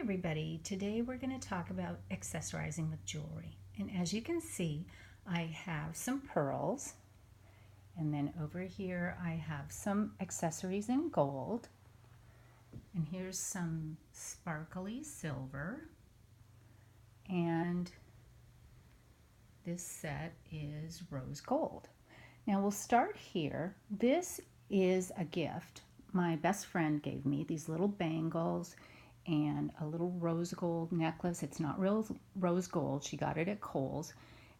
everybody, today we're going to talk about accessorizing with jewelry. And as you can see, I have some pearls, and then over here I have some accessories in gold, and here's some sparkly silver, and this set is rose gold. Now we'll start here. This is a gift my best friend gave me, these little bangles and a little rose gold necklace. It's not real rose gold. She got it at Kohl's.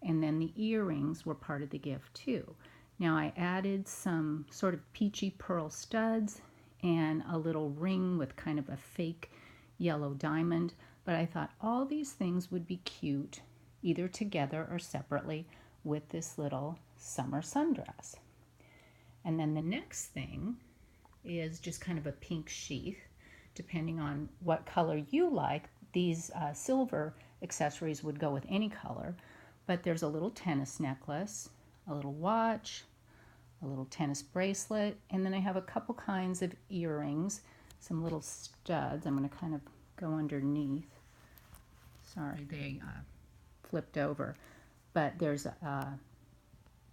And then the earrings were part of the gift too. Now I added some sort of peachy pearl studs and a little ring with kind of a fake yellow diamond. But I thought all these things would be cute either together or separately with this little summer sundress. And then the next thing is just kind of a pink sheath. Depending on what color you like, these silver accessories would go with any color. But there's a little tennis necklace, a little watch, a little tennis bracelet, and then I have a couple kinds of earrings, some little studs. I'm going to kind of go underneath. Sorry, they flipped over. But there's a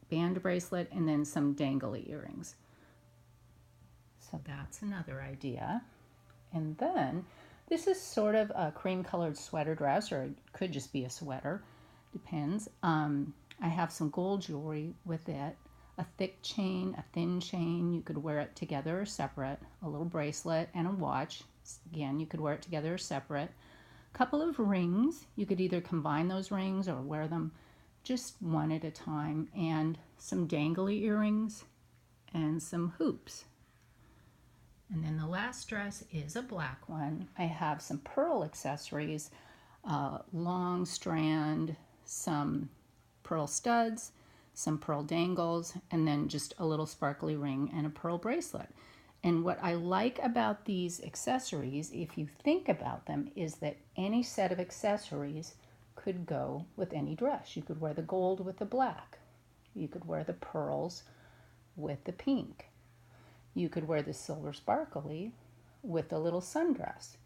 band bracelet and then some dangly earrings. So that's another idea. And then this is sort of a cream colored sweater dress, or it could just be a sweater, depends. I have some gold jewelry with it, a thick chain, a thin chain. You could wear it together or separate, a little bracelet and a watch. Again, you could wear it together or separate. A couple of rings. You could either combine those rings or wear them just one at a time, and some dangly earrings and some hoops. And then the last dress is a black one. I have some pearl accessories, long strand, some pearl studs, some pearl dangles, and then just a little sparkly ring and a pearl bracelet. And what I like about these accessories, if you think about them, is that any set of accessories could go with any dress. You could wear the gold with the black. You could wear the pearls with the pink. You could wear the silver sparkly with a little sundress.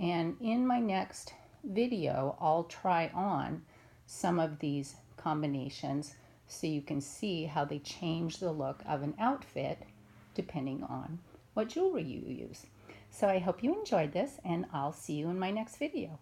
And in my next video, I'll try on some of these combinations so you can see how they change the look of an outfit depending on what jewelry you use. So I hope you enjoyed this, and I'll see you in my next video.